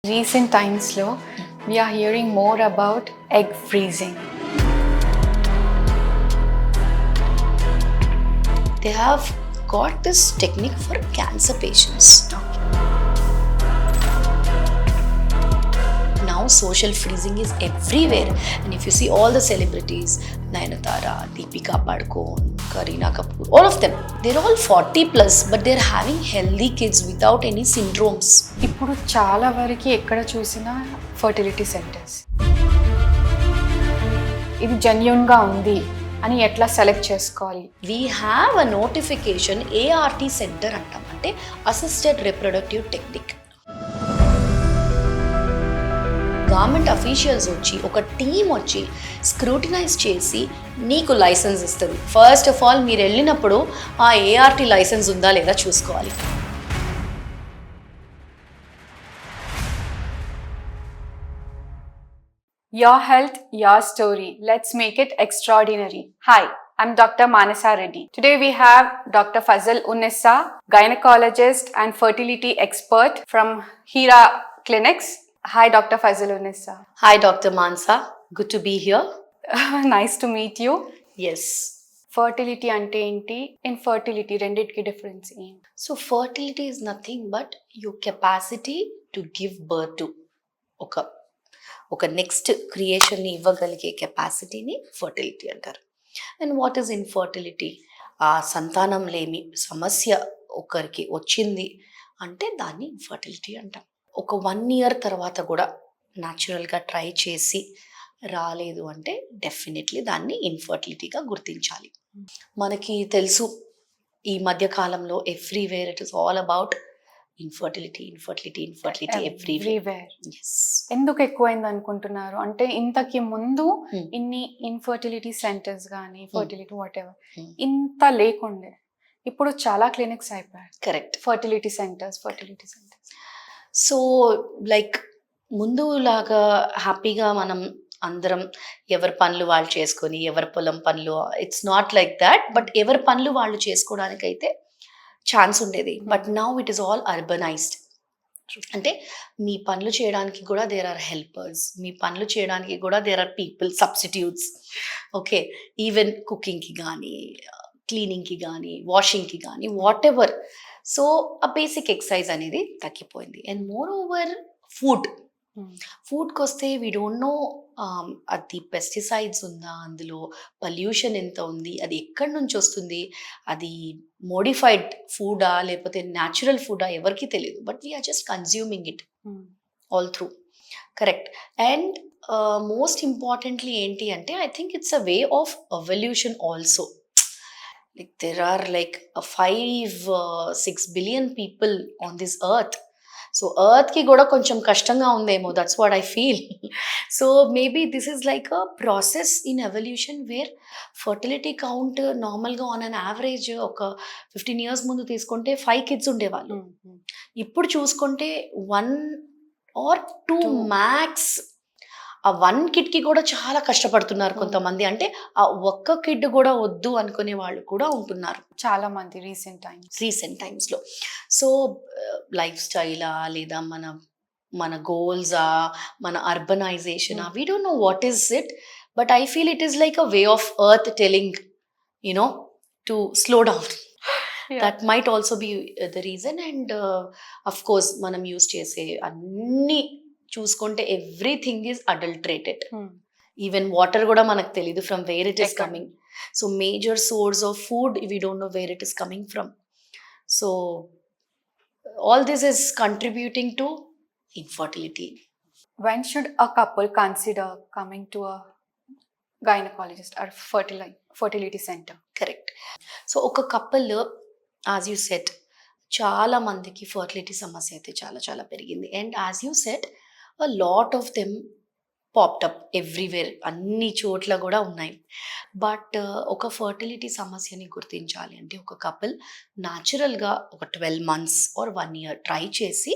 Recent times lo we are hearing more about egg freezing. They have got this technique for cancer patients. Now social freezing is everywhere, and if you see all the celebrities, Nayanthara, Deepika Padukone, Kareena Kapoor, all of them, they're all 40 plus, but they're having healthy kids without any syndromes. ఇప్పుడు చాలా వరకు ఎక్కడ చూసినా fertility centres. ఇది genuine గా ఉంది అని ఎట్లా సెలెక్ట్ చేసుకోవాలి? We have a notification ART center అంటాం, అంటే assisted reproductive technique. Government officials వచ్చి ఒక టీమ్ వచ్చి స్క్రూటినైజ్ చేసి నీకు లైసెన్స్ ఇస్తుంది. ఫస్ట్ ఆఫ్ ఆల్ మీరు వెళ్ళినప్పుడు ఆ ART లైసెన్స్ ఉందా లేదా చూసుకోవాలి. Your health, your story. Let's make it extraordinary. Hi, I'm Dr. Manasa Reddy. Today we have Dr. Fazlunnisa, gynecologist and fertility expert from Hira Clinics. Hi, Dr. Fazlunnisa. Hi, Dr. Manasa. Good to be here. Nice to meet you. Yes. Fertility అంటే ఏంటి, infertility రెండిటికి difference ఏంటి? So fertility is nothing but your capacity to give birth to ఒక next క్రియేషన్ని ఇవ్వగలిగే కెపాసిటీని fertility అంటారు. And what is infertility? ఆ సంతానం లేమి సమస్య ఒకరికి వచ్చింది అంటే దాన్ని ఇన్ఫర్టిలిటీ అంటాం. ఒక 1 year తర్వాత కూడా న్యాచురల్గా ట్రై చేసి రాలేదు అంటే డెఫినెట్లీ దాన్ని ఇన్ఫర్టిలిటీగా గుర్తించాలి. మనకి తెలుసు ఈ మధ్య కాలంలో everywhere it is all about infertility everywhere. ఎందుకు ఎక్కువైంది అనుకుంటున్నారు? అంటే ఇంతకి ముందు ఇన్ని ఇన్ఫర్టిలిటీ సెంటర్స్ కానీ ఫర్టిలిటీ వాట్ ఎవర్ ఇంత లేకుండే, ఇప్పుడు చాలా క్లినిక్స్ అయిపోయాయి. Correct. Fertility centres. So like ముందులాగా హ్యాపీగా మనం అందరం ఎవరి పనులు వాళ్ళు చేసుకొని ఎవరి పొలం పనులు, it's not like that, but ఎవరి పనులు వాళ్ళు చేసుకోవడానికైతే ఛాన్స్ ఉండేది. But now it is all urbanised. అంటే మీ పనులు చేయడానికి కూడా దేర్ ఆర్ హెల్పర్స్, మీ పనులు చేయడానికి కూడా there are people substitutes. Okay, even కుకింగ్కి కానీ క్లీనింగ్కి కానీ వాషింగ్కి కానీ వాట్ ఎవర్. సో ఆ బేసిక్ ఎక్సర్సైజ్ అనేది తగ్గిపోయింది. అండ్ మోర్ ఓవర్ ఫుడ్కి వస్తే వీ డోంట్ నో అది పెస్టిసైడ్స్ ఉందా, అందులో పొల్యూషన్ ఎంత ఉంది, అది ఎక్కడి నుంచి వస్తుంది, అది మోడిఫైడ్ ఫుడా లేకపోతే న్యాచురల్ ఫుడా ఎవరికి తెలియదు. But we are just consuming it all through. Correct. And most importantly ఏంటి అంటే I think it's a way of evolution also. Like there are like 5-6 billion people on this earth. So earth ki kuda koncham kashtamga undemo, that's what I feel. So maybe this is like a process in evolution where fertility count normal ga on an average oka 15 years mundu తీసుకుంటే 5 kids ఉండేవాళ్ళు. ఇప్పుడు చూసుకుంటే 1 or 2 max. ఆ 1 కిడ్కి కూడా చాలా కష్టపడుతున్నారు కొంతమంది. అంటే ఆ ఒక్క కిడ్ కూడా వద్దు అనుకునే వాళ్ళు కూడా ఉంటున్నారు చాలా మంది రీసెంట్ టైమ్స్లో. సో లైఫ్ స్టైలా లేదా మన గోల్సా, మన అర్బనైజేషనా, we don't know what is it, but I feel it is like a way of earth telling to slow down. That might also be the reason. And of course మనం use చేసే అన్ని చూసుకుంటే everything is adulterated. Even water కూడా మనకు తెలీదు from where it is coming. So major source of food we don't know where it is coming from. So all this is contributing to infertility. When should a couple consider coming to a gynecologist or fertility center? Correct. So ఒక couple, as you set, చాలా మందికి fertility సమస్య అయితే చాలా చాలా పెరిగింది. And as you set a lot of them popped up everywhere, అన్ని చోట్ల కూడా ఉన్నాయి. బట్ ఒక ఫర్టిలిటీ సమస్యని గుర్తించాలి అంటే ఒక కపుల్ న్యాచురల్గా ఒక 12 months or 1 year ట్రై చేసి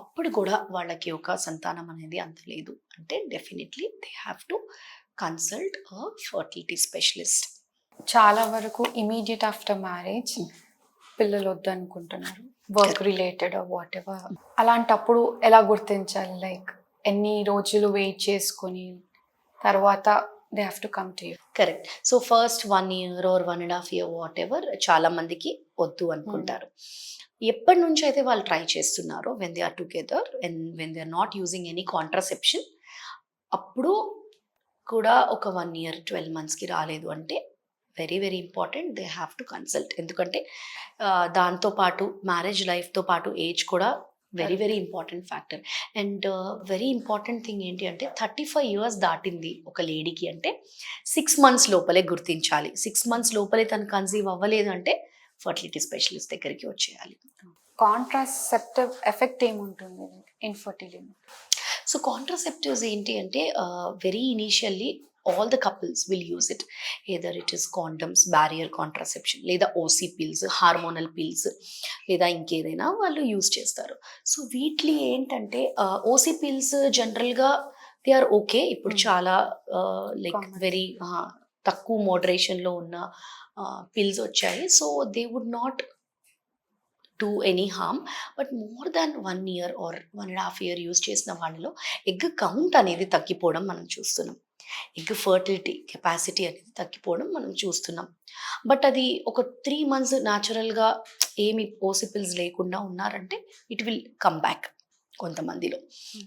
అప్పుడు కూడా వాళ్ళకి ఒక సంతానం అనేది అంత లేదు అంటే definitely they have to consult a fertility specialist. చాలా వరకు ఇమీడియట్ ఆఫ్టర్ మ్యారేజ్ పిల్లలు వద్దనుకుంటున్నారు, వర్క్ రిలేటెడ్ వాట్ ఎవర్, అలాంటప్పుడు ఎలా గుర్తించాలి? లైక్ ఎన్ని రోజులు వెయిట్ చేసుకొని తర్వాత they have to come to you? Correct. So first 1 year or 1.5 year whatever చాలా మందికి వద్దు అనుకుంటారు. ఎప్పటి నుంచి అయితే వాళ్ళు ట్రై చేస్తున్నారో when they are together and when they are not using any contraception, అప్పుడు కూడా ఒక 1 year 12 monthsకి రాలేదు అంటే very very important, they have to consult. ఎందుకంటే దాంతోపాటు మ్యారేజ్ లైఫ్తో పాటు ఏజ్ కూడా very very important factor. And very important thing ఏంటి అంటే 35 years దాటింది ఒక లేడీకి అంటే 6 months లోపలే గుర్తించాలి. 6 months లోపలే తను కన్సీవ్ అవ్వలేదు అంటే ఫర్టిలిటీ స్పెషలిస్ట్ దగ్గరికి వచ్చేయాలి. కాంట్రాసెప్టివ్ ఎఫెక్ట్ ఏముంటుంది ఇన్ఫర్టిలిటీ? సో కాంట్రాసెప్టివ్స్ ఏంటి అంటే very initially all the couples will use it, either it is condoms, barrier contraception, లేదా ఓసీ పిల్స్, హార్మోనల్ పిల్స్, లేదా ఇంకేదైనా వాళ్ళు యూజ్ చేస్తారు. సో వీటిలో ఏంటంటే ఓసీ పిల్స్ జనరల్గా దే ఆర్ ఓకే. ఇప్పుడు చాలా లైక్ వెరీ తక్కువ మోడరేషన్లో ఉన్న పిల్స్ వచ్చాయి. So they would not to any harm. But more than 1 year or 1.5 year use చేసిన వాళ్ళలో ఎగ్ కౌంట్ అనేది తగ్గిపోవడం మనం చూస్తున్నాం. ఎగ్ ఫర్టిలిటీ కెపాసిటీ అనేది తగ్గిపోవడం మనం చూస్తున్నాం. బట్ అది ఒక 3 months న్యాచురల్గా ఏమి ఓసిపిల్స్ లేకుండా ఉన్నారంటే ఇట్ విల్ కమ్ బ్యాక్.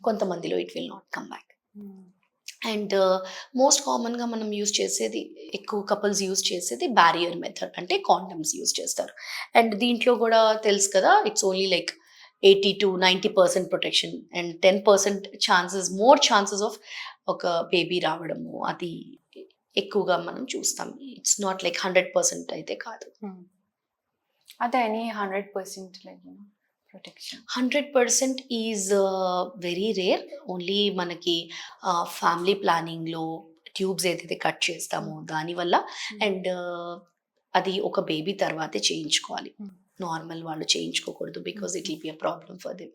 కొంతమందిలో it will not come back. And most కామన్గా మనం యూజ్ చేసేది, ఎక్కువ కపుల్స్ యూజ్ చేసేది బ్యారియర్ మెథడ్, అంటే కాండమ్స్ యూజ్ చేస్తారు. అండ్ దీంట్లో కూడా తెలుసు కదా, it's only like 80 to 90% protection and 10% more chances of ఒక బేబీ రావడము అది ఎక్కువగా మనం చూస్తాం. ఇట్స్ నాట్ లైక్ 100% అయితే కాదు. అదే any 100% like protection 100% is very rare. Only మనకి ఫ్యామిలీ ప్లానింగ్లో ట్యూబ్స్ ఏదైతే కట్ చేస్తామో దానివల్ల, అండ్ అది ఒక బేబీ తర్వాతే చేయించుకోవాలి. నార్మల్ వాళ్ళు చేయించుకోకూడదు, because it will be a problem for them.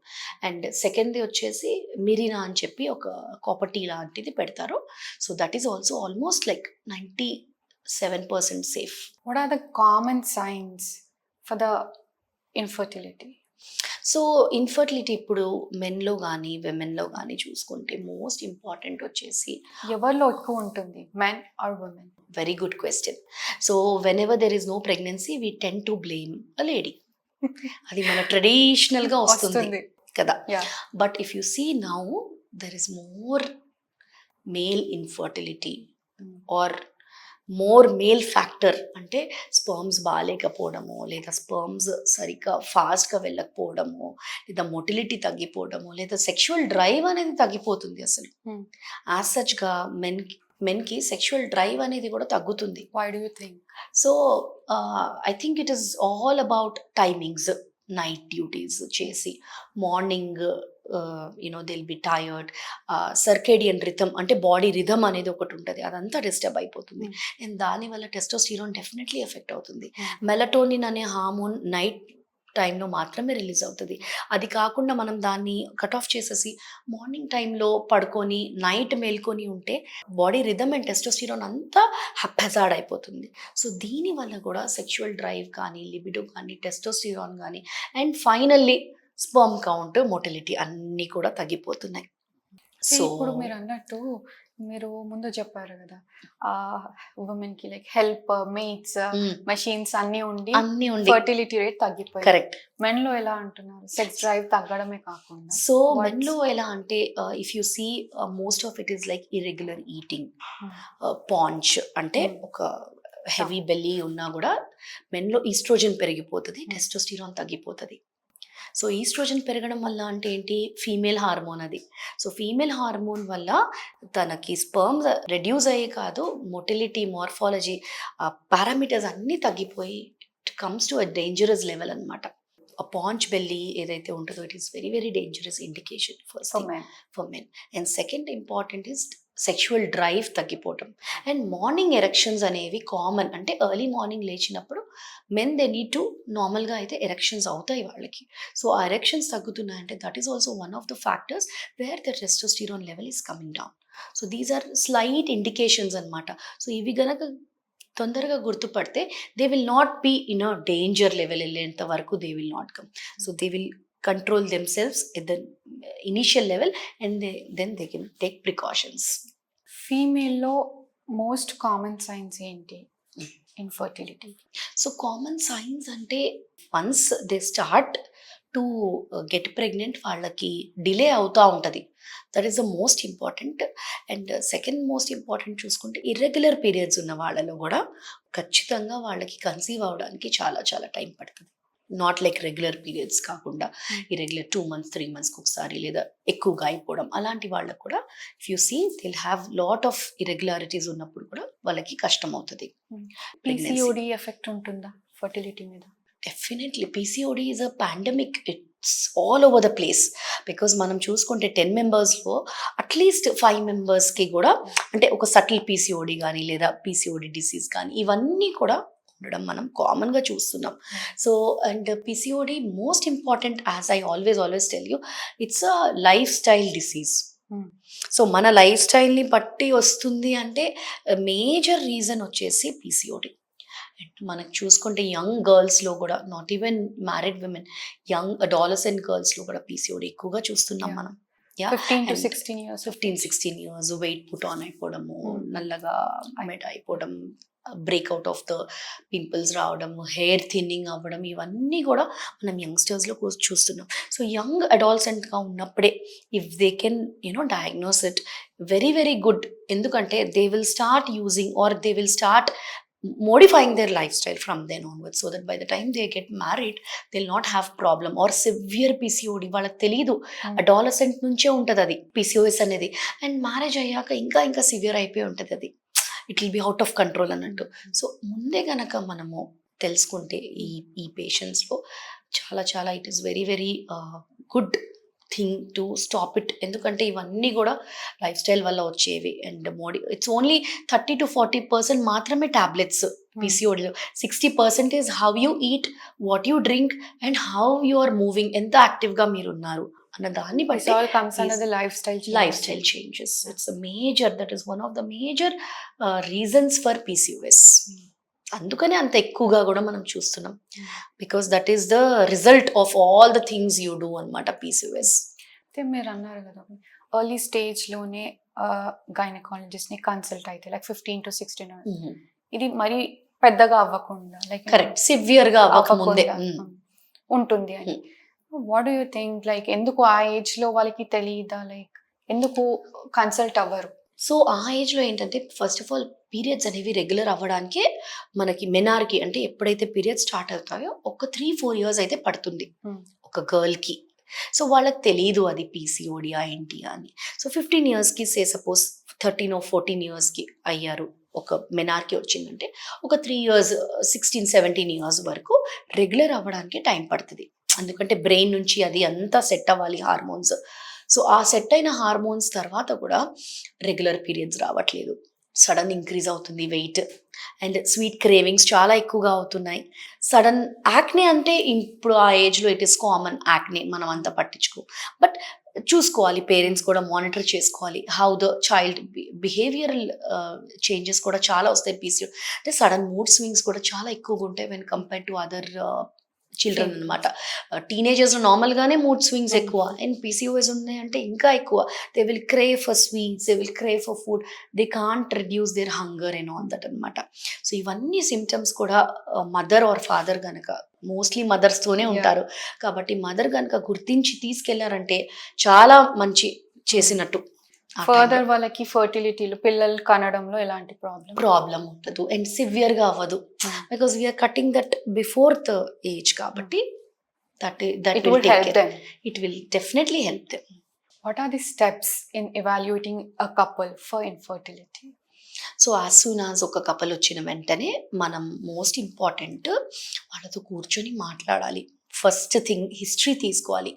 And సెకండ్ది వచ్చేసి మిరినా అని చెప్పి ఒక కాపర్టీ లాంటిది పెడతారు. So that is also almost like 97% safe. What are the common signs for the infertility? So infertility ఇప్పుడు మెన్లో కానీ విమెన్లో కానీ చూసుకుంటే మోస్ట్ ఇంపార్టెంట్ వచ్చేసి ఎవరిలో ఎక్కువ ఉంటుంది, men or women? Very good question. So whenever there is no pregnancy we tend to blame a lady. అది మన ట్రెడిషనల్గా వస్తుంది కదా. But if you see now there is more male infertility or more male factor, అంటే sperms బాగాలేకపోవడము, లేదా sperms సరిగ్గా ఫాస్ట్గా వెళ్ళకపోవడము, లేదా మొటిలిటీ తగ్గిపోవడము, లేదా సెక్షువల్ డ్రైవ్ అనేది తగ్గిపోతుంది. అసలు యాజ్ సచ్గా మెన్కి సెక్షువల్ డ్రైవ్ అనేది కూడా తగ్గుతుంది. Why do you think? So I think it is all about timings. Night duties చేసి morning they'll be tired. Circadian rhythm అంటే బాడీ రిథమ్ అనేది ఒకటి ఉంటుంది, అదంతా డిస్టర్బ్ అయిపోతుంది. అండ్ దానివల్ల టెస్టోస్టిరాన్ డెఫినెట్లీ ఎఫెక్ట్ అవుతుంది. మెలటోనిన్ అనే హార్మోన్ నైట్ టైంలో మాత్రమే రిలీజ్ అవుతుంది. అది కాకుండా మనం దాన్ని కట్ ఆఫ్ చేసేసి మార్నింగ్ టైంలో పడుకొని నైట్ మేల్కొని ఉంటే బాడీ రిథమ్ అండ్ టెస్టోస్టిరాన్ అంతా హెజార్డ్ అయిపోతుంది. సో దీనివల్ల కూడా సెక్షువల్ డ్రైవ్ కానీ, లిబిడో కానీ, టెస్టోస్టిరాన్ కానీ, and finally sperm count, motility అన్నీ కూడా తగ్గిపోతున్నాయి. సో ఇప్పుడు మీరు అన్నట్టు మీరు ముందు చెప్పారు కదా, ఉమెన్కి లైక్ హెల్ప్ మేట్స్, మెషిన్స్ అన్నీ ఉండి ఫర్టిలిటీ రేట్ తగ్గిపోయింది. కరెక్ట్. మెన్లో ఎలా అంటున్నారు? సెక్స్ డ్రైవ్ తగ్గడమే కాకుండా సో మెన్లో ఎలా అంటే if you see most of it is like irregular eating, paunch అంటే ఒక హెవీ బెల్లీ ఉన్నా కూడా మెన్లో ఈస్ట్రోజన్ పెరిగిపోతుంది, టెస్టోస్టిరాన్ తగ్గిపోతుంది. సో ఈస్ట్రోజన్ పెరగడం వల్ల అంటే ఏంటి, ఫీమేల్ హార్మోన్ అది. సో ఫీమేల్ హార్మోన్ వల్ల తనకి స్పర్మ్స్ రెడ్యూస్ అయ్యే కాదు, మొటిలిటీ, మార్ఫాలజీ, పారామీటర్స్ అన్నీ తగ్గిపోయి it comes to a dangerous level అనమాట. పాంచ్ బెల్లీ ఏదైతే ఉంటుందో it is very very dangerous indication for men. And second important is sexual drive తగ్గిపోవటం. అండ్ మార్నింగ్ ఎరెక్షన్స్ అనేవి కామన్, అంటే ఎర్లీ మార్నింగ్ లేచినప్పుడు men they need to, నార్మల్గా అయితే erections అవుతాయి వాళ్ళకి. సో ఆ ఎరెక్షన్స్ తగ్గుతున్నాయంటే that is also one of the factors where the testosterone level is coming down. So these are slight indications అనమాట. సో ఇవి గనక తొందరగా గుర్తుపడితే they will not be in a danger level వెళ్ళేంత వరకు they will not come. So they will control themselves at the initial level and then they can take precautions. ఫీమేల్లో most common signs ఏంటి infertility? So common signs అంటే once they start to get pregnant వాళ్ళకి delay అవుతూ ఉంటుంది. That is the most important. And second most important చూసుకుంటే irregular periods ఉన్న వాళ్ళలో కూడా ఖచ్చితంగా వాళ్ళకి కన్సీవ్ అవ్వడానికి చాలా చాలా టైం పడుతుంది. నాట్ లైక్ రెగ్యులర్ పీరియడ్స్ కాకుండా ఇరెగ్యులర్ 2 months 3 monthsకి ఒకసారి లేదా ఎక్కువగా అయిపోవడం అలాంటి వాళ్ళకు కూడా if you see they'll have lot of irregularities ఉన్నప్పుడు కూడా వాళ్ళకి కష్టం అవుతుంది. పిసిఓడి ఎఫెక్ట్ ఉంటుందా ఫర్టిలిటీ మీద? Definitely PCOD is a pandemic. It's all over the place. Because మనం చూసుకుంటే 10 మెంబర్స్లో అట్లీస్ట్ 5 మెంబర్స్కి కూడా అంటే ఒక సటిల్ పీసీఓడి కానీ లేదా పీసీఓడి డిసీజ్ కానీ ఇవన్నీ కూడా ఉండడం మనం కామన్గా చూస్తున్నాం. So and PCOD most important as I always tell you it's a life style disease. So మన లైఫ్ స్టైల్ని బట్టి వస్తుంది అంటే మేజర్ రీజన్ వచ్చేసి పీసీఓడి. అండ్ మనకు చూసుకుంటే యంగ్ గర్ల్స్లో కూడా not even married women young adolescent గర్ల్స్లో కూడా పీసీఓడి ఎక్కువగా చూస్తున్నాం మనం. 15 to 16 years. 15-16 years weight put on అయిపోవడము, నల్లగా అయిపోవడం, బ్రేక్అవుట్ ఆఫ్ ద పింపుల్స్ రావడం, హెయిర్ థిన్నింగ్ అవ్వడం, ఇవన్నీ కూడా మనం యంగ్స్టర్స్లో చూస్తున్నాం. సో యంగ్ అడాలసెంట్గా ఉన్నప్పుడే if they can diagnose it very very good. ఎందుకంటే they will start using or they will start modifying their lifestyle from then onwards so that by the time they get married they'll not have problem or severe PCOD. వాళ్ళకి తెలీదు adolescent నుంచే ఉంటుంది అది PCOS అనేది. And marriage అయ్యాక ఇంకా ఇంకా severe అయిపోయి ఉంటుంది అది. It will be out of control అన్నట్టు. సో ముందే గనక మనము తెలుసుకుంటే ఈ పేషెంట్స్లో చాలా చాలా it is very very good thing to stop it. ఎందుకంటే ఇవన్నీ కూడా లైఫ్ స్టైల్ వల్ల వచ్చేవి. అండ్ ఇట్స్ ఓన్లీ 30-40% మాత్రమే టాబ్లెట్స్ పీసీఓడిలో. 60% is how you eat, what you drink and how you are moving, ఎంత యాక్టివ్గా మీరు ఉన్నారు అన్న దాన్ని బట్టి life style changes. It's major, that is one of the major reasons for PCOS. అందుకనే అంత ఎక్కువగా కూడా మనం చూస్తున్నాం. Because that is the result of all the things you do అనమాట పీసీఓఎస్. అయితే మీరు అన్నారు కదా ఎర్లీ స్టేజ్లోనే గైనకాలజిస్ట్ని కన్సల్ట్ అయితే లైక్ 15 to 16 ఇది మరి పెద్దగా అవ్వకుండా లైక్ కరెక్ట్ సివియర్గా అవ్వకముందే ఉంటుంది అని. What do you think like ఎందుకు ఆ ఏజ్లో వాళ్ళకి తెలియదా, లైక్ ఎందుకు కన్సల్ట్ అవ్వరు? సో ఆ ఏజ్లో ఏంటంటే ఫస్ట్ ఆఫ్ ఆల్ పీరియడ్స్ అనేవి రెగ్యులర్ అవ్వడానికే మనకి మెనార్కి అంటే ఎప్పుడైతే పీరియడ్స్ స్టార్ట్ అవుతాయో ఒక 3-4 years అయితే పడుతుంది ఒక గర్ల్కి. సో వాళ్ళకి తెలియదు అది పీసీఓడి ఏంటి అని. సో 15 yearsకి సే సపోజ్ 13 or 14 yearsకి అయ్యారు, ఒక మెనార్కి వచ్చిందంటే ఒక 3 years 16-17 years వరకు రెగ్యులర్ అవ్వడానికి టైం పడుతుంది. ఎందుకంటే బ్రెయిన్ నుంచి అది అంతా సెట్ అవ్వాలి హార్మోన్స్. సో ఆ సెట్ అయిన హార్మోన్స్ తర్వాత కూడా రెగ్యులర్ పీరియడ్స్ రావట్లేదు, సడన్ ఇంక్రీజ్ అవుతుంది వెయిట్ అండ్ స్వీట్ క్రేవింగ్స్ చాలా ఎక్కువగా అవుతున్నాయి. సడన్ యాక్నే అంటే ఇప్పుడు ఆ ఏజ్లో ఇట్ ఈస్ కామన్ యాక్నే, మనం అంతా పట్టించుకో. బట్ చూసుకోవాలి, పేరెంట్స్ కూడా మానిటర్ చేసుకోవాలి how the child behavioural changes కూడా చాలా వస్తాయి పీసీఓ అంటే. సడన్ మూడ్ స్వింగ్స్ కూడా చాలా ఎక్కువగా ఉంటాయి when compare to other children అనమాట. టీనేజర్స్లో నార్మల్గానే మూడ్ స్వింగ్స్ ఎక్కువ అండ్ పీసీఓఎస్ ఉన్నాయంటే ఇంకా ఎక్కువ. They will crave for sweets, they will crave for food, they can't reduce their hunger and all that అనమాట. సో ఇవన్నీ సిమ్టమ్స్ కూడా మదర్ ఆర్ ఫాదర్ కనుక, మోస్ట్లీ మదర్స్తోనే ఉంటారు కాబట్టి మదర్ కనుక గుర్తించి తీసుకెళ్లారంటే చాలా మంచి చేసినట్టు. ఫర్దర్ వాళ్ళకి ఫర్టిలిటీలో పిల్లలు కనడంలో ఎలాంటి ప్రాబ్లం ఉండదు అండ్ సివియర్గా అవ్వదు. Because we are cutting that before the age కాబట్టి it will definitely help them. What are the steps in evaluating a couple for infertility? So as soon as ఒక కపుల్ వచ్చిన వెంటనే మనం మోస్ట్ ఇంపార్టెంట్ వాళ్ళతో కూర్చొని మాట్లాడాలి. ఫస్ట్ థింగ్ హిస్టరీ తీసుకోవాలి.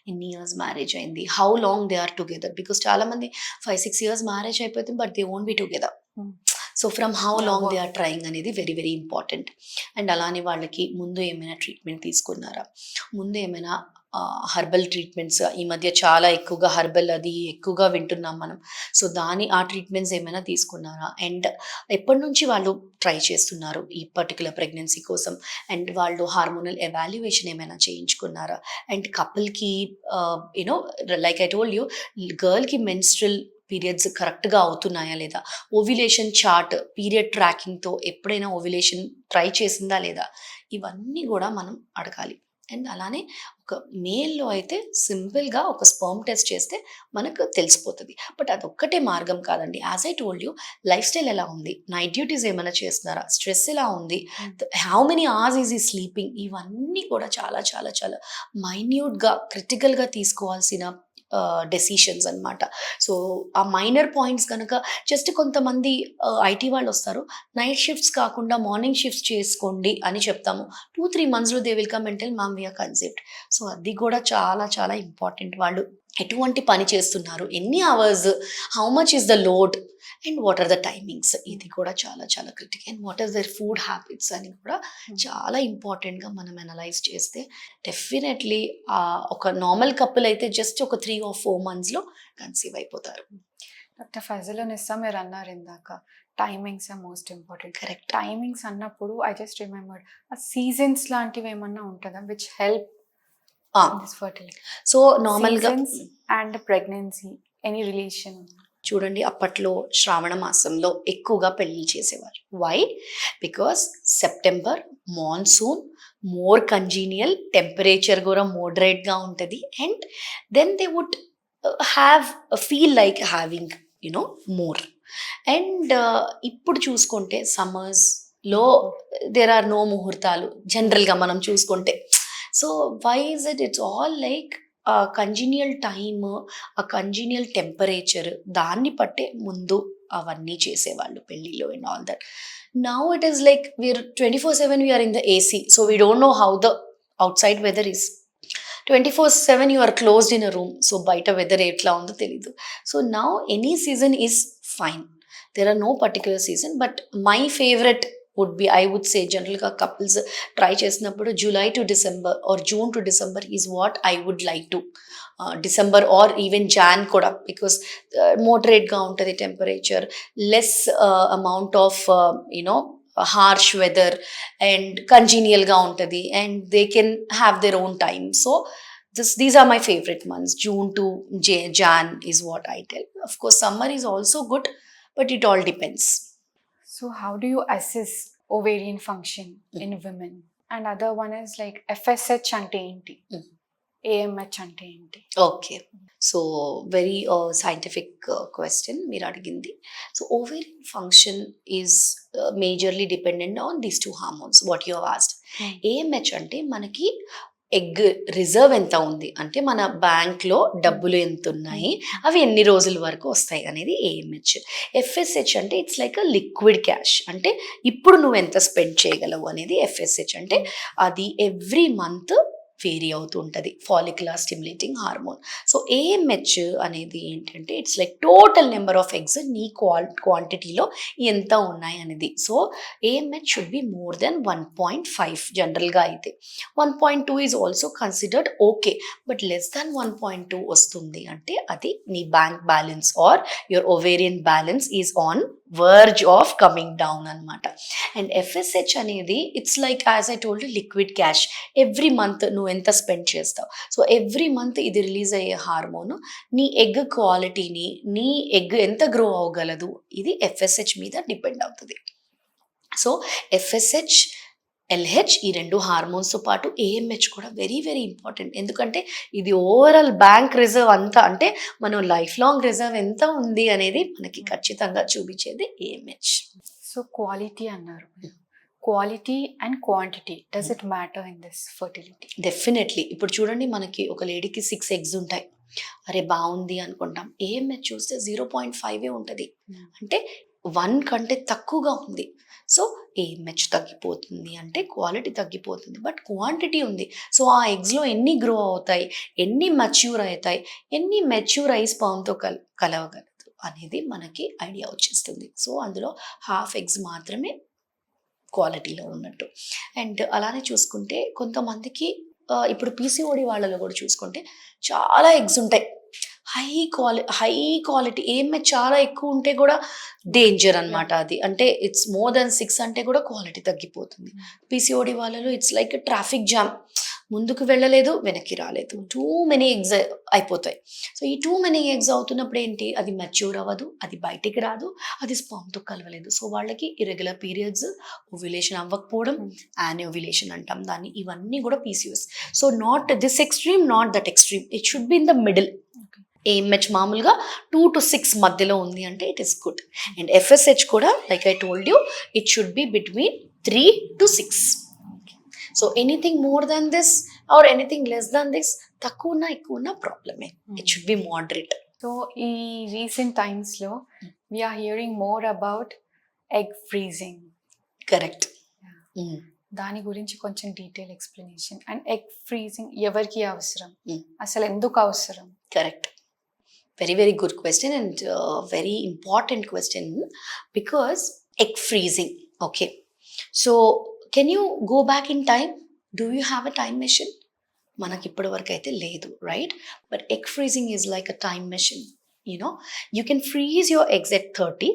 ఎన్ని ఇయర్స్ మ్యారేజ్ అయింది, how long they are together. Because చాలా మంది 5-6 years మ్యారేజ్ అయిపోతుంది but they won't be together. So from how Yeah, long they work. Are trying అనేది వెరీ వెరీ ఇంపార్టెంట్. అండ్ అలానే వాళ్ళకి ముందు ఏమైనా ట్రీట్మెంట్ తీసుకున్నారా, ముందు ఏమైనా హర్బల్ ట్రీట్మెంట్స్, ఈ మధ్య చాలా ఎక్కువగా హర్బల్ అది ఎక్కువగా వింటున్నాం మనం. సో ఆ ట్రీట్మెంట్స్ ఏమైనా తీసుకున్నారా, అండ్ ఎప్పటి నుంచి వాళ్ళు ట్రై చేస్తున్నారు ఈ పర్టికులర్ ప్రెగ్నెన్సీ కోసం, అండ్ వాళ్ళు హార్మోనల్ ఎవాల్యుయేషన్ ఏమైనా చేయించుకున్నారా, అండ్ కపుల్కి you know like I told you, గర్ల్కి మెన్స్ట్రల్ పీరియడ్స్ కరెక్ట్గా అవుతున్నాయా లేదా, ఓవ్యులేషన్ చార్ట్ పీరియడ్ ట్రాకింగ్తో ఎప్పుడైనా ఓవ్యులేషన్ ట్రై చేసిందా లేదా, ఇవన్నీ కూడా మనం అడగాలి. అండ్ అలానే ఒక మేల్లో అయితే సింపుల్గా ఒక స్పర్మ్ టెస్ట్ చేస్తే మనకు తెలిసిపోతుంది. బట్ అదొక్కటే మార్గం కాదండి. As I told you, life style ఎలా ఉంది, నైట్ డ్యూటీస్ ఏమైనా చేస్తున్నారా, స్ట్రెస్ ఎలా ఉంది, హౌ మెనీ అవర్స్ ఈజ్ ఈ స్లీపింగ్, ఇవన్నీ కూడా చాలా చాలా చాలా మైన్యూట్గా క్రిటికల్గా తీసుకోవాల్సిన డెసిషన్స్ అన్నమాట. సో ఆ మైనర్ పాయింట్స్ కనుక జస్ట్ కొంతమంది ఐటీ వాళ్ళు వస్తారు, నైట్ షిఫ్ట్స్ కాకుండా మార్నింగ్ షిఫ్ట్స్ చేసుకోండి అని చెప్తాము. 2-3 monthsలో they will come and tell ma'am we're conceived. So అది కూడా చాలా చాలా ఇంపార్టెంట్. వాళ్ళు ఎటువంటి పని చేస్తున్నారు, ఎన్ని hours, how much is the load, and what are the timings, ఇది కూడా చాలా చాలా critical. And what is their food habits అని కూడా చాలా ఇంపార్టెంట్గా మనం అనలైజ్ చేస్తే డెఫినెట్లీ ఒక నార్మల్ కపుల్ అయితే జస్ట్ ఒక 3 or 4 monthsలో కన్సీవ్ అయిపోతారు. డాక్టర్ ఫజలునిసా, మీరు అన్నారు ఇందాక timings are most important. Correct. Timings అన్నప్పుడు ఐ జస్ట్ రిమెంబర్డ్ ఆ సీజన్స్ లాంటివి ఏమన్నా ఉంటుందా which help this fertility? So నార్మల్గా అండ్ ప్రెగ్నెన్సీ ఎనీ రిలేషన్? చూడండి, అప్పట్లో శ్రావణ మాసంలో ఎక్కువగా పెళ్లి చేసేవారు. Why? Because September monsoon, more congenial, temperature కూడా మోడరేట్గా ఉంటుంది, and then they would have feel like having more. And ఇప్పుడు చూసుకుంటే సమ్మర్స్లో దేర్ ఆర్ నో ముహూర్తాలు జనరల్గా మనం చూసుకుంటే. So why is it's all like congenial time, ఆ కంజీనియల్ టెంపరేచర్, దాన్ని బట్టే ముందు అవన్నీ చేసేవాళ్ళు పెళ్ళిలో and all that. Now it is like we are 24/7 we are in the AC, so we don't know how the outside weather is. 24/7 you are closed in a room, so బయట weather ఎట్లా ఉందో తెలీదు. So now any season is fine, there are no particular season, but my favorite would be, I would say generally couples try చేసినప్పుడు July to December or June to December is what I would like to. December or even Jan కూడా, because moderate-గా ఉంటుంది temperature, less amount of harsh weather, and కంజీనియల్గా ఉంటుంది, and they can have their own time. So these are my favorite months. June to Jan is what I tell. Of course summer is also good, but it all depends. So how do you assess ovarian function in women? And other one is like FSH ante enti, AMH ante enti? Okay, so very scientific question మీరు అడిగింది. So ovarian function is majorly dependent on these two hormones what you have asked. AMH అంటే మనకి egg reserve ఎంత ఉంది, అంటే మన బ్యాంక్లో డబ్బులు ఎంత ఉన్నాయి, అవి ఎన్ని రోజుల వరకు వస్తాయి అనేది ఏఎంహెచ్. ఎఫ్ఎస్హెచ్ అంటే it's like a liquid cash, అంటే ఇప్పుడు నువ్వు ఎంత స్పెండ్ చేయగలవు అనేది ఎఫ్ఎస్హెచ్. అంటే అది ఎవ్రీ మంత్ వేరీ అవుతూ ఉంటుంది, follicular stimulating hormone. So AMH అనేది ఏంటంటే it's like total number of eggs నీ క్వాంటిటీలో ఎంత ఉన్నాయి అనేది. So AMH should be more than 1.5 జనరల్గా అయితే. 1.2 is also considered okay, but less than 1.2 వస్తుంది అంటే అది నీ bank balance or your ovarian balance is on verge of coming down అనమాట. అండ్ ఎఫ్ఎస్హెచ్ అనేది it's like as I told liquid cash, every month నువ్వు ఎంత స్పెండ్ చేస్తావు. So every month ఇది రిలీజ్ అయ్యే హార్మోన్ నీ ఎగ్ క్వాలిటీని, నీ ఎగ్ ఎంత గ్రో అవ్వగలదు, ఇది ఎఫ్ఎస్హెచ్ మీద డిపెండ్ అవుతుంది. సో ఎఫ్ఎస్హెచ్, ఎల్హెచ్ ఈ రెండు హార్మోన్స్తో పాటు ఏఎంహెచ్ కూడా వెరీ వెరీ ఇంపార్టెంట్. ఎందుకంటే ఇది ఓవరాల్ బ్యాంక్ రిజర్వ్ అంతా, అంటే మనం లైఫ్ లాంగ్ రిజర్వ్ ఎంత ఉంది అనేది మనకి ఖచ్చితంగా చూపించేది ఏఎంహెచ్. సో క్వాలిటీ అన్నారు, quality and quantity, does it matter in this fertility? Definitely. ఇప్పుడు చూడండి, మనకి ఒక లేడీకి 6 eggs ఉంటాయి, అరే బాగుంది అనుకుంటాం. ఏఎంహెచ్ చూస్తే 0.5 ఉంటుంది, అంటే 1 కంటే తక్కువగా ఉంది. సో ఏఎంహెచ్ తగ్గిపోతుంది అంటే క్వాలిటీ తగ్గిపోతుంది, బట్ క్వాంటిటీ ఉంది. సో ఆ ఎగ్స్లో ఎన్ని గ్రో అవుతాయి, ఎన్ని మెచ్యూర్ అవుతాయి, ఎన్ని మెచ్యూర్ అయి స్పర్మ్తో కలవగలదు అనేది మనకి ఐడియా వచ్చేస్తుంది. సో అందులో హాఫ్ ఎగ్స్ మాత్రమే క్వాలిటీలో ఉన్నట్టు. అండ్ అలానే చూసుకుంటే కొంతమందికి ఇప్పుడు పీసీఓడి వాళ్ళలో కూడా చూసుకుంటే చాలా ఎగ్స్ ఉంటాయి. హై క్వాలిటీ ఏఎంహెచ్ చాలా ఎక్కువ ఉంటే కూడా డేంజర్ అన్నమాట. అది అంటే ఇట్స్ మోర్ దెన్ 6 అంటే కూడా క్వాలిటీ తగ్గిపోతుంది. పీసీఓడి వాళ్ళలో ఇట్స్ లైక్ ట్రాఫిక్ జామ్, ముందుకు వెళ్ళలేదు వెనక్కి రాలేదు, టూ మెనీ ఎగ్స్ అయిపోతాయి. సో ఈ టూ మెనీ ఎగ్స్ అవుతున్నప్పుడు ఏంటి, అది మెచ్యూర్ అవ్వదు, అది బయటికి రాదు, అది స్పర్మ్తో కలవలేదు. సో వాళ్ళకి ఇర్రెగ్యులర్ పీరియడ్స్, ఓవ్యులేషన్ అవ్వకపోవడం, యాన్యులేషన్ అంటాం దాన్ని, ఇవన్నీ కూడా PCOS. So not this extreme, not that extreme, it should be in the middle. AMH మామూలుగా 2 to 6 మధ్యలో ఉంది అంటే it is good. And FSH కూడా like I told you, it should be between 3 to 6. So anything more than this or anything less than this, తక్కువ ఉన్నా ఎక్కువ ఉన్నా ప్రాబ్లమే. It should be moderate. So ఈ రీసెంట్ టైమ్స్లో we're hearing more about egg freezing. Correct. దాని గురించి కొంచెం detail explanation. And egg freezing ఎవరికి అవసరం, అసలు ఎందుకు అవసరం? Correct. Very good question and very important question, because egg freezing. Okay, so can you go back in time? Do you have a time machine? మనకి ఇప్పటి వరకు అయితే లేదు, right? But egg freezing is like a time machine. You know, you can freeze your eggs at 30,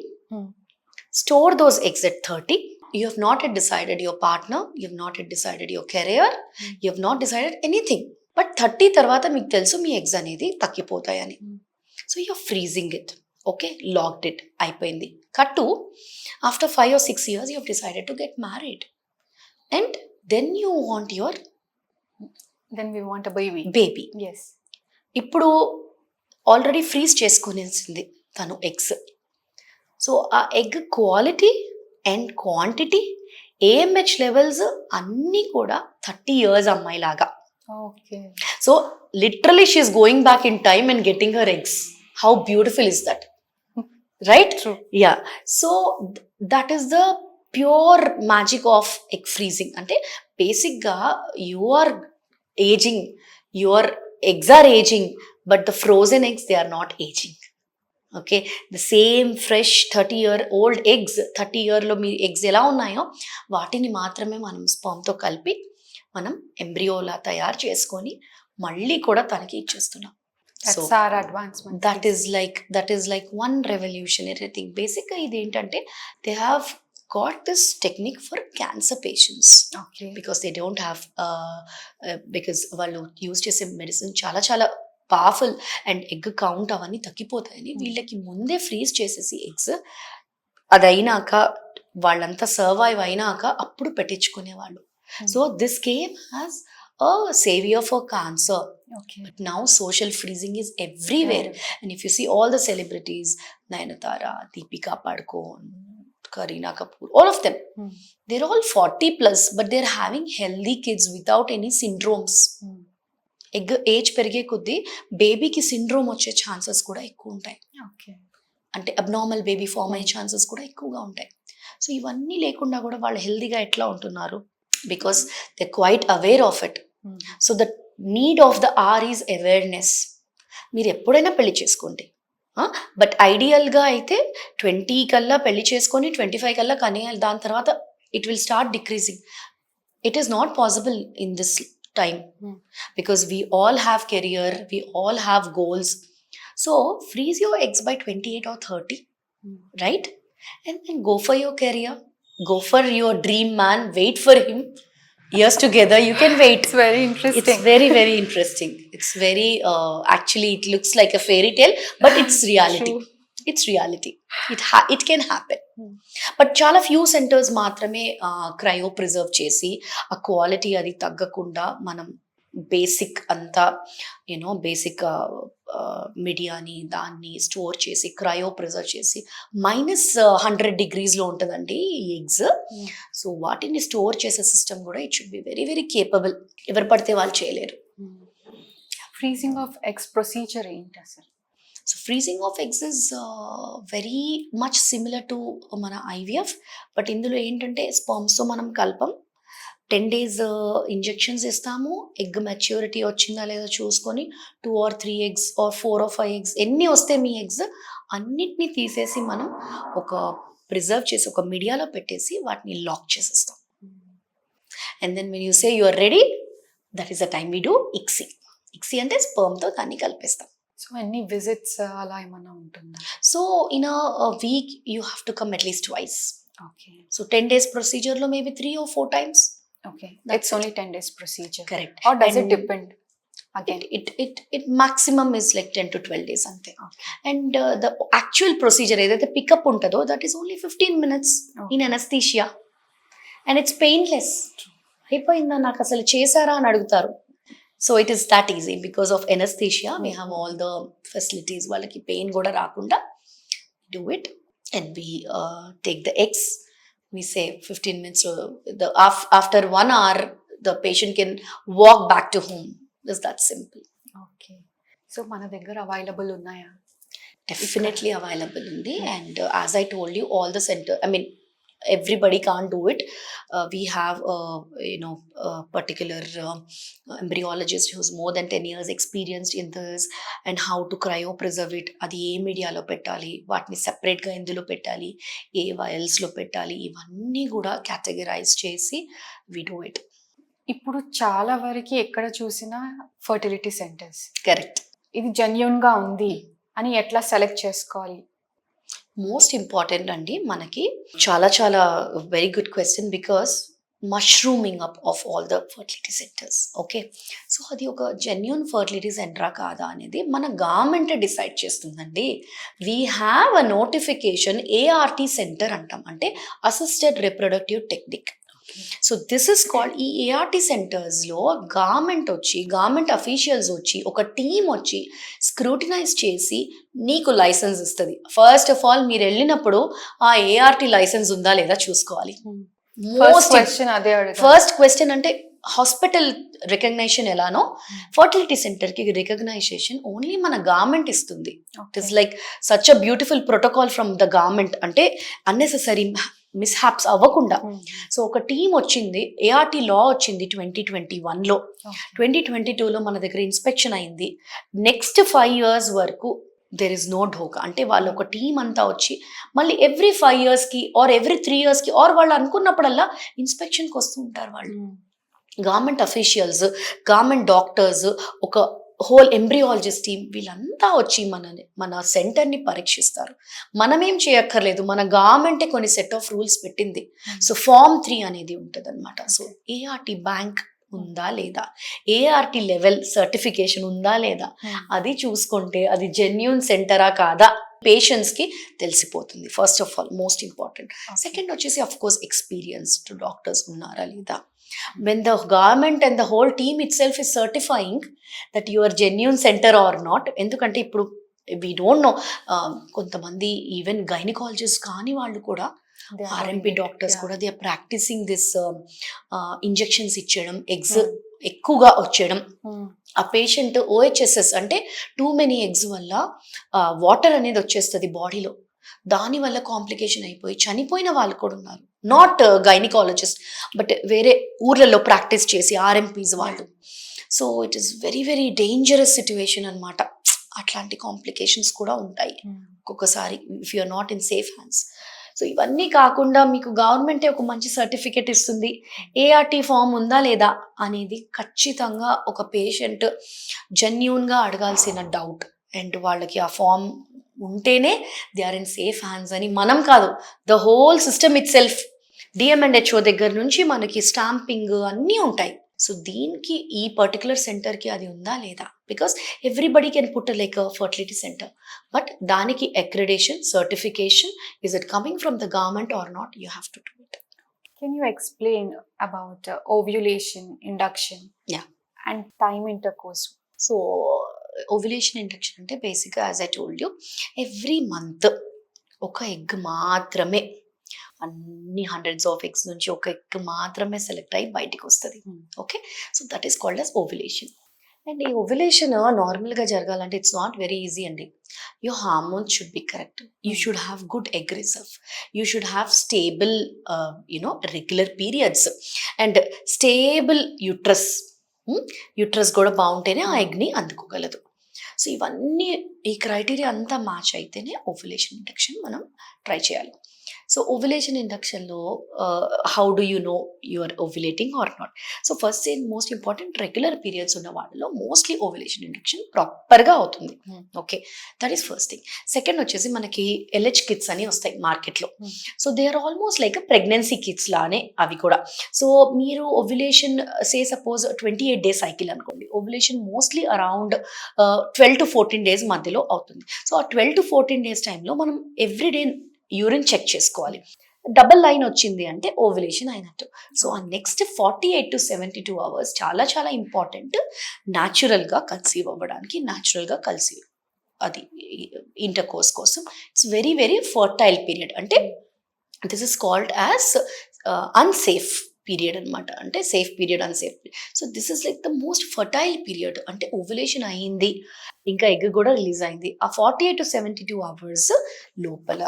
store those eggs at 30. You have not yet decided your partner, you have not yet decided your career, you have not decided anything. But 30 తర్వాత మీకు తెలుసు మీ eggs అనేది తగ్గిపోతాయని. So you're freezing it, okay, locked it, అయిపోయింది. Cut to, after 5 or 6 years you have decided to get married, and then you want your we want a baby. Yes. ఇప్పుడు already freeze చేసుకునేసింది తను eggs. So ఆ egg quality and quantity, AMH levels అన్నీ కూడా 30 years అమ్మాయి లాగా. Okay. So literally she is going back in time and getting her eggs. How beautiful is that? Right? True. Yeah. So that is the pure magic of egg freezing. Ante basic ga you are aging, your eggs are aging, but the frozen eggs, they are not aging. Okay, the same fresh 30-year-old eggs, 30 year lo me eggs ఎలా ఉన్నాయో వాటిని మాత్రమే మనం sperm తో కలిపి మనం ఎంబ్రియోలా తయారు చేసుకొని మళ్ళీ కూడా తనకి ఇచ్చేస్తున్నాం. That's our advancement. That is like one revolutionary thing. Basically ఇది ఏంటంటే they have got this technique for cancer patients. Okay. Because they don't have because వాళ్ళు యూజ్ చేసే మెడిసిన్ చాలా చాలా పవర్ఫుల్ అండ్ ఎగ్ కౌంట్ అవన్నీ తగ్గిపోతాయని వీళ్ళకి ముందే ఫ్రీజ్ చేసేసి ఎగ్స్ అది అయినాక వాళ్ళంతా సర్వైవ్ అయినాక అప్పుడు పెట్టించుకునేవాళ్ళు. So this came as a savior for cancer. Okay. But now social freezing is everywhere. And if you see all the celebrities, Nayanthara, Deepika Padukone, Kareena Kapoor, all of them, they're all 40 plus, but they're having healthy kids without any syndromes. Egg age పెరిగే కొద్దీ బేబీకి syndrome వచ్చే chances కూడా ఎక్కువ ఉంటాయి. Okay. అంటే abnormal baby form అయ్యే chances కూడా ఎక్కువగా ఉంటాయి. సో ఇవన్నీ లేకుండా కూడా వాళ్ళు హెల్దీగా ఎట్లా ఉంటున్నారు? Because they're quite aware of it. So the need of the hour is awareness. మీరు ఎప్పుడైనా పెళ్లి చేసుకోండి, బట్ ఐడియల్గా అయితే 20 కల్లా పెళ్లి చేసుకొని 25 కల్లా కనేయాలి. దాని తర్వాత it will start decreasing. It is not possible in this time because we all have career, we all have goals. So freeze your eggs by 28 or 30, right? And then go for your career. Go for your dream man, wait for him. Years together, you can wait. It's very interesting. It's very interesting. It's very, actually it looks like a fairy tale, but it's reality. True. It's reality. It can happen. But చాలా few centers మాత్రమే cryo preserve చేసి ఆ quality అది తగ్గకుండా మనం basic అంతా basic మీడియాని దాన్ని స్టోర్ చేసి క్రయో ప్రిజర్వ్ చేసి -100 degreesలో ఉంటుందండి ఈ ఎగ్స్. సో వాటిని స్టోర్ చేసే సిస్టమ్ కూడా it should be very capable. ఎవరు పడితే వాళ్ళు చేయలేరు. ఫ్రీజింగ్ ఆఫ్ ఎగ్స్ ప్రొసీజర్ ఏంటి అసలు? So freezing of eggs is very much similar to మన ఐవిఎఫ్, బట్ ఇందులో ఏంటంటే స్పర్మ్స్తో మనం కలపం, 10 days ఇంజెక్షన్స్ ఇస్తాము. ఎగ్ మెచ్యూరిటీ వచ్చిందా లేదా చూసుకొని 2 or 3 eggs or 4 or 5 eggs ఎన్ని వస్తే మీ ఎగ్స్ అన్నిటినీ తీసేసి మనం ఒక ప్రిజర్వ్ చేసి ఒక మీడియాలో పెట్టేసి వాటిని లాక్ చేసేస్తాం. And then when you say you are ready, that is the time we do ICSI అంటే స్పర్మ్తో దాన్ని కలిపేస్తాం. సో ఎన్ని విజిట్స్ అలా ఏమన్నా ఉంటుందా? So in a week you have to come at least twice. Okay. So 10 days ప్రొసీజర్లో maybe 3 or 4 times. Okay. That's it's only 10 days procedure. Correct. Or does it And depend again? it maximum is like 10 to 12 days అంతే. Okay. And the actual procedure ఏదైతే pickup ఉంటుందో that is only 15 minutes in anaesthesia and it's painless. అయిపోయిందా, నాకు అసలు చేశారా అని అడుగుతారు. So it is that easy because of anaesthesia. We have all the facilities, వాళ్ళకి పెయిన్ కూడా రాకుండా do it. And we take the eggs, we say 15 minutes, after 1 hour the patient can walk back to home. It's that simple. Okay. So మన దగ్గర available ఉన్నాయా? Definitely available undi. And as I told you, all the center, I mean everybody can't do it. We have a particular embryologist who's more than 10 years experienced in this, and how to cryopreserve it, adi ఏ మీడియాలో పెట్టాలి, వాటిని సెపరేట్గా ఎందులో పెట్టాలి, ఏ వైల్స్లో పెట్టాలి, ఇవన్నీ కూడా categorise చేసి we do it. ఇప్పుడు చాలా వరకు ఎక్కడ చూసినా ఫర్టిలిటీ సెంటర్స్. Correct. ఇది జెన్యూన్గా ఉంది అని ఎట్లా సెలెక్ట్ చేసుకోవాలి? మోస్ట్ ఇంపార్టెంట్ అండి మనకి చాలా చాలా very good question, because mushrooming up of all the fertility centres. Okay, so అది ఒక జెన్యూన్ ఫర్టిలిటీ సెంటరా కాదా అనేది మన గవర్నమెంట్ డిసైడ్ చేస్తుందండి. We have a notification, ART centre అంటాం, అంటే assisted reproductive technique. So this is called, ఈ ఏఆర్టీ సెంటర్స్లో గవర్నమెంట్ అఫీషియల్స్ వచ్చి ఒక టీం వచ్చి స్క్రూటినైజ్ చేసి నీకు లైసెన్స్ ఇస్తుంది. ఫస్ట్ ఆఫ్ ఆల్ మీరు వెళ్ళినప్పుడు ఆ ఏఆర్టీ లైసెన్స్ ఉందా లేదా చూసుకోవాలి. ఫస్ట్ క్వశ్చన్ అంటే హాస్పిటల్ రికగ్నైజేషన్ ఎలానో ఫర్టిలిటీ సెంటర్కి రికగ్నైజేషన్ ఓన్లీ మన గవర్నమెంట్ ఇస్తుంది. It is like such a beautiful protocol from the government, అంటే అన్నెసెసరీ మిస్హాప్స్ అవ్వకుండా. సో ఒక టీం వచ్చింది, ఏఆర్టీ లా వచ్చింది 2021లో. 2022లో మన దగ్గర ఇన్స్పెక్షన్ అయింది. నెక్స్ట్ 5 years వరకు దెర్ ఇస్ నో ఢోకా, అంటే వాళ్ళు ఒక టీం అంతా వచ్చి మళ్ళీ ఎవ్రీ 5 yearsకి ఆర్ ఎవ్రీ 3 yearsకి ఆర్ వాళ్ళు అనుకున్నప్పుడల్లా ఇన్స్పెక్షన్కి వస్తూ ఉంటారు వాళ్ళు. గవర్నమెంట్ అఫీషియల్స్, గవర్నమెంట్ డాక్టర్స్, ఒక హోల్ ఎంబ్రియాలజిస్ట్ టీమ్, వీళ్ళంతా వచ్చి మన సెంటర్ని పరీక్షిస్తారు. మనమేం చేయక్కర్లేదు, మన గవర్నమెంటే కొన్ని సెట్ ఆఫ్ రూల్స్ పెట్టింది. సో Form 3 అనేది ఉంటుంది అనమాట. సో ఏఆర్టీ బ్యాంక్ ఉందా లేదా, ఏఆర్టీ లెవెల్ సర్టిఫికేషన్ ఉందా లేదా, అది చూసుకుంటే అది జెన్యూన్ సెంటరా కాదా పేషెంట్స్కి తెలిసిపోతుంది. First of all most important. Second వచ్చేసి అఫ్ కోర్స్ ఎక్స్పీరియన్స్డ్ డాక్టర్స్ ఉన్నారా లేదా. When the government and the whole team itself is certifying that you are genuine center or not, ఎందుకంటే ఇప్పుడు we don't know, కొంతమంది even gynaecologist కానీ వాళ్ళు కూడా, RMP doctors కూడా, they are practising this injections ఇచ్చేయడం, ఎగ్స్ ఎక్కువగా వచ్చేయడం. ఆ పేషెంట్ ఓహెచ్ఎస్ఎస్ అంటే టూ మెనీ ఎగ్స్ వల్ల వాటర్ అనేది వచ్చేస్తుంది బాడీలో, దానివల్ల కాంప్లికేషన్ అయిపోయి చనిపోయిన వాళ్ళు కూడా ఉన్నారు. నాట్ గైనకాలజిస్ట్, బట్ వేరే ఊర్లలో ప్రాక్టీస్ చేసి ఆర్ఎంపీస్ వాళ్ళు. So it is very very dangerous situation అనమాట. అట్లాంటి కాంప్లికేషన్స్ కూడా ఉంటాయి ఒక్కొక్కసారి if you are not in safe hands. So ఇవన్నీ కాకుండా మీకు గవర్నమెంటే ఒక మంచి సర్టిఫికేట్ ఇస్తుంది. ఏఆర్టీ ఫామ్ ఉందా లేదా అనేది ఖచ్చితంగా ఒక పేషెంట్ జెన్యూన్గా అడగాల్సిన డౌట్. అండ్ వాళ్ళకి ఆ ఫామ్ ఉంటేనే they are in safe hands అని, మనం కాదు, the whole system itself, DM and HO దగ్గర నుంచి మనకి స్టాంపింగ్ అన్నీ ఉంటాయి. సో దీనికి ఈ పర్టికులర్ సెంటర్కి అది ఉందా లేదా, because everybody can put like a fertility centre, but దానికి accreditation, certification, is it coming from the government or not, you have to do it. Can you explain about ovulation, induction, and time intercourse? సో ovulation, induction అంటే బేసిక్గా as I told you, every month ఒక egg మాత్రమే, అన్ని hundreds of eggs నుంచి ఒక egg మాత్రమే select అయ్యి బయటికి వస్తుంది. Okay, so that is called as ovulation. And ఈ ఓవ్యులేషన్ నార్మల్గా జరగాలంటే ఇట్స్ నాట్ వెరీ ఈజీ అండి. your hormones should be correct, you should have good egg reserve, you should have stable regular periods and stable uterus కూడా బాగుంటేనే ఆ ఎగ్ని అందుకోగలదు. So ఇవన్నీ ఈ criteria అంతా మ్యాచ్ అయితేనే ఓవ్యులేషన్ ఇండక్షన్ మనం ట్రై చేయాలి. సో ఓవ్యులేషన్ ఇండక్షన్లో how do you know you're ovulating or not? So first and most important, regular periods ఉన్న వాళ్ళలో మోస్ట్లీ ఓవ్యులేషన్ ఇండక్షన్ ప్రాపర్గా అవుతుంది. Okay, that is first thing. Second వచ్చేసి మనకి ఎల్హెచ్ కిట్స్ అని వస్తాయి మార్కెట్లో. So they are almost like pregnancy kits లానే అవి కూడా. సో మీరు ఓవ్యులేషన్ సపోజ్ 28 డేస్ సైకిల్ అనుకోండి, ovulation mostly around 12 to 14 days మధ్యలో అవుతుంది. సో ఆ 12 to 14 డేస్ టైంలో మనం ఎవ్రీడే యూరిన్ చెక్ చేసుకోవాలి. డబల్ లైన్ వచ్చింది అంటే ఓవ్యులేషన్ అయినట్టు. సో ఆ నెక్స్ట్ 48 to 72 అవర్స్ చాలా చాలా ఇంపార్టెంట్, న్యాచురల్గా కన్సీవ్ అవ్వడానికి, న్యాచురల్గా కన్సీవ్ అది ఇంటర్కోర్స్ కోసం. It's very very fertile period. అంటే this is called as unsafe period అనమాట. అంటే safe period, unsafe period. So this is like the most fertile period. అంటే ఓవ్యులేషన్ అయింది, ఇంకా ఎగ్ కూడా రిలీజ్ అయింది. ఆ 48 to 72 అవర్స్ లోపల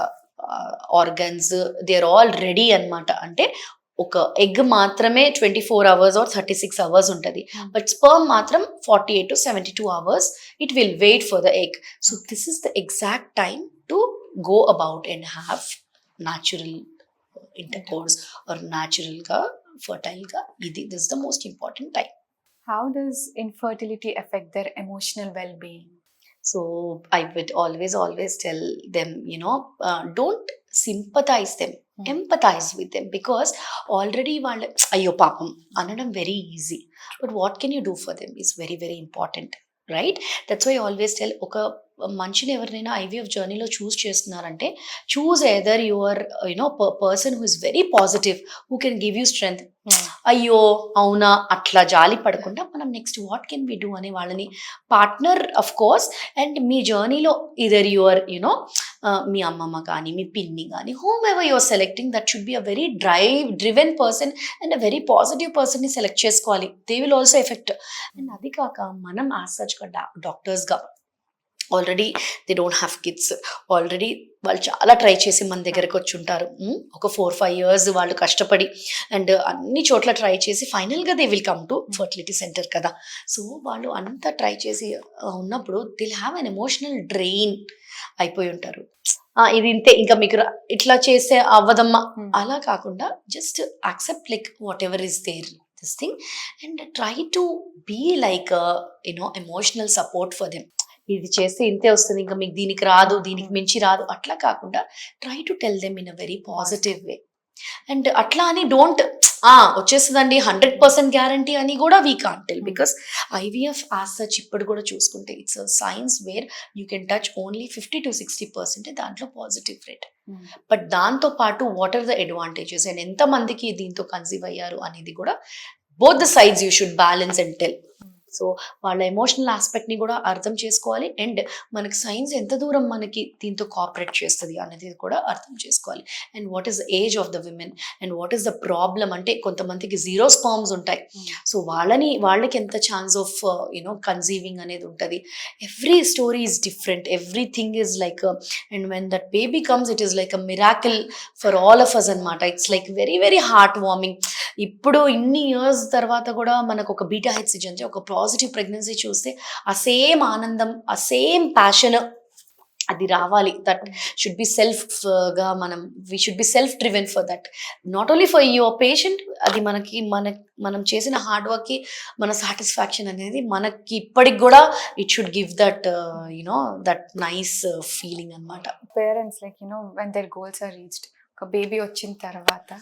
organs they are all ready అనమాట. అంటే ఒక ఎగ్ మాత్రమే 24 అవర్స్ ఆర్ 36 అవర్స్ ఉంటుంది, బట్ స్పర్మ్ మాత్రం 48 to 72 hours it will wait for the egg. So this is the exact time to go about and have natural intercourse or న్యాచురల్గా ఫర్టైల్గా. This is the most important time. How does infertility affect their emotional well-being? So I would always tell them, don't sympathize them, empathize with them, because already వాళ్ళు అయ్యో పాపం అనడం very easy, but what can you do for them is very very important, right? That's why I always tell, ఒక మనిషిని ఎవరినైనా IVF జర్నీలో choose చేస్తున్నారంటే choose either your person who is very positive, who can give you strength. అయ్యో అవునా అట్లా జాలి పడకుండా మనం next what can we do అని వాళ్ళని పార్ట్నర్ అఫ్ కోర్స్. అండ్ మీ జర్నీలో ఇదర్ యువర్ మీ అమ్మమ్మ కానీ మీ పిన్ని కానీ whomever you're selecting, that should be a very driven person and a very positive పర్సన్ని సెలెక్ట్ చేసుకోవాలి. They will also effect. And అది కాక మనం యాజ్ సచ్గా డాక్టర్స్గా already they don't have kids, already వాళ్ళు చాలా ట్రై చేసి మన దగ్గరకు వచ్చి ఉంటారు. ఒక 4-5 years వాళ్ళు కష్టపడి అండ్ అన్ని చోట్ల ట్రై చేసి ఫైనల్గా they will come to fertility centre కదా. సో వాళ్ళు అంతా ట్రై చేసి ఉన్నప్పుడు they will have an emotional drain అయిపోయి ఉంటారు. ఇది ఇంతే, ఇంకా మీకు ఇట్లా చేస్తే అవ్వదమ్మా అలా కాకుండా just accept like whatever is there this thing and try to be like emotional support for them. ఇది చేస్తే ఇంతే వస్తుంది, ఇంకా మీకు దీనికి రాదు, దీనికి మించి రాదు అట్లా కాకుండా try to tell them in a very positive way. And అట్లా అని డోంట్ వచ్చేస్తుందండి 100% గ్యారంటీ అని కూడా we can't tell, because IVF as such ఇప్పుడు కూడా చూసుకుంటే it's a science where you can touch only 50 to 60% దాంట్లో పాజిటివ్ రేట్. బట్ దాంతో పాటు what are the advantages and ఎంతమందికి దీంతో కన్సీవ్ అయ్యారు అనేది కూడా both the sides you should balance and tell. So వాళ్ళ ఎమోషనల్ ఆస్పెక్ట్ని కూడా అర్థం చేసుకోవాలి అండ్ మనకి సైన్స్ ఎంత దూరం మనకి దీంతో కోఆపరేట్ చేస్తుంది అనేది కూడా అర్థం చేసుకోవాలి. And what is the age of the women and what is the problem. అంటే కొంతమందికి 0 sperms ఉంటాయి, సో వాళ్ళకి ఎంత ఛాన్స్ ఆఫ్ కన్సీవింగ్ అనేది ఉంటుంది. Every story is different, everything is like and when that baby comes it is like a miracle for all of us అనమాట. It's like very very heart warming. ఇప్పుడు ఇన్ని years తర్వాత కూడా మనకు ఒక beta HCG అంటే ఒక పాజిటివ్ ప్రెగ్నెన్సీ చూస్తే ఆ సేమ్ ఆనందం, ఆ సేమ్ ప్యాషన్ అది రావాలి. దట్ షుడ్ బి సెల్ఫ్గా we should be self driven for that, not only for your patient. అది మనం చేసిన హార్డ్ వర్క్కి మన సాటిస్ఫాక్షన్ అనేది మనకి ఇప్పటికి కూడా it should give that that nice feeling అనమాట. Parents like when their goals are reached, ఒక బేబీ వచ్చిన తర్వాత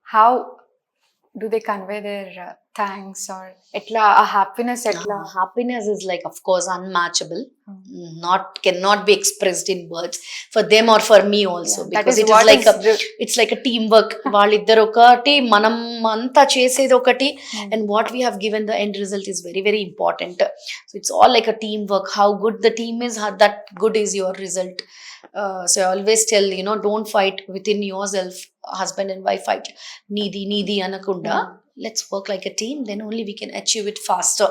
how do they convey their thanks or etla a happiness etla? Happiness is like of course unmatchable, cannot be expressed in words for them or for me also, because it is like it's like a teamwork. వాళ్ళిద్దరు ఒకటి, మనం అంతా చేసేది ఒకటి, and what we have given the end result is very very important. So it's all like a teamwork. How good the team is, how that good is your result. So I always tell, don't fight within yourself, husband and wife fight needy anakunda. Let's work like a team, then only we can achieve it faster.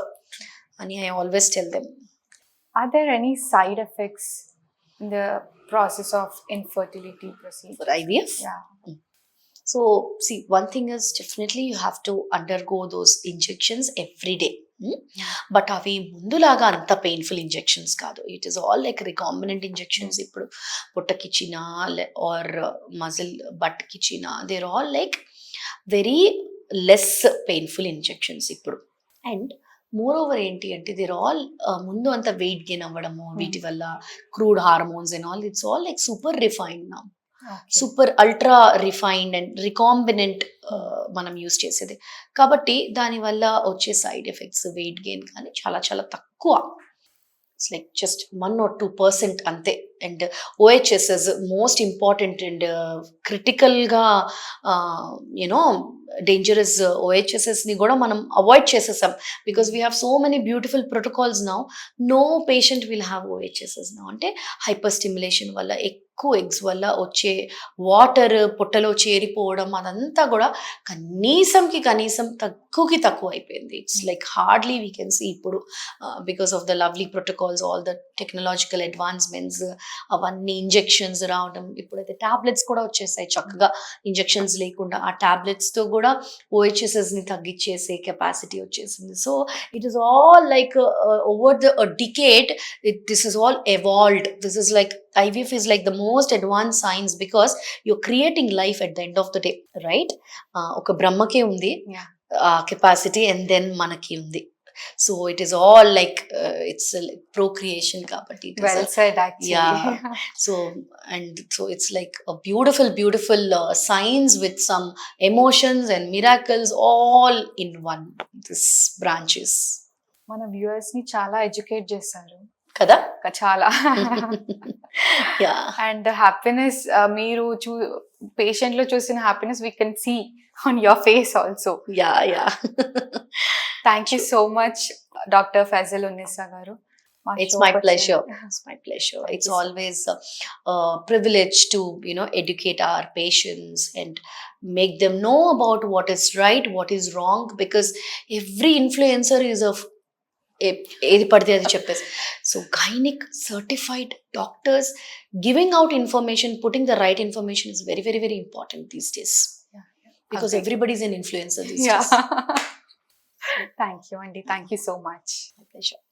And I always tell them. Are there any side effects in the process of infertility procedure For IVF? Yeah. So see, one thing is definitely you have to undergo those injections every day. But అవి ముందులాగా అంత painful injections కాదు. It is all like recombinant injections. ఇప్పుడు పుట్టకిచ్చినా or muscle బట్కిచ్చినా they're all like very less painful injections ఇప్పుడు. And moreover ఏంటి అంటే దేర్ ఆల్ ముందు అంత వెయిట్ గెయిన్ అవ్వడము వీటి వల్ల crude hormones and all, it's all like super refined now, super ultra refined and recombinant మనం యూస్ చేసేది. కాబట్టి దానివల్ల వచ్చే సైడ్ ఎఫెక్ట్స్ వెయిట్ గెయిన్ కానీ చాలా చాలా తక్కువ. ఇట్స్ లైక్ జస్ట్ 1 or 2% అంతే. And OHSS most important and క్రిటికల్గా యూనో డేంజరస్ ఓహెచ్ఎస్ఎస్ని కూడా మనం అవాయిడ్ చేసేసాం because we have so many beautiful protocols now. No patient will have OHSS now. అంటే హైపర్ స్టిమ్యులేషన్ వల్ల ఎక్కువ ఎగ్స్ వల్ల వచ్చే వాటర్ పొట్టలో చేరిపోవడం అదంతా కూడా కనీసం తక్కువ అయిపోయింది. It's like hardly we can see ఇప్పుడు because of the lovely protocols, all the technological advancements, అవన్నీ ఇంజెక్షన్స్ రావడం. ఇప్పుడైతే టాబ్లెట్స్ కూడా వచ్చేసాయి చక్కగా ఇంజెక్షన్స్ లేకుండా. ఆ టాబ్లెట్స్తో కూడా ఓహెచ్ఎస్ఎస్ని తగ్గించేసే కెపాసిటీ వచ్చేసింది. So it is all like over the decade this is all evolved. This is like IVF is like the most advanced science because you're creating life at the end of the day, right? Oka brahmake undi capacity and then manaki undi. So it is all like it's like procreation kabatti. Well said actually. Yeah. So it's like a beautiful science with some emotions and miracles all in one. This branches. మన viewers ని చాలా educate చేశారు కదా, చాలా. Yeah. And happiness మీరు patient లో చూసిన happiness we can see on your face also. Yeah. Thank you so much doctor Fazalunnisa garu. It's my pleasure. It's my pleasure. It's always a privilege to educate our patients and make them know about what is right, what is wrong, because every influencer is ఏది పడితే అది చెప్పేసి. So gynaec certified doctors giving out information, putting the right information is very very very important these days because everybody is an influencer these days. Thank you అండి. Thank you so much. My pleasure.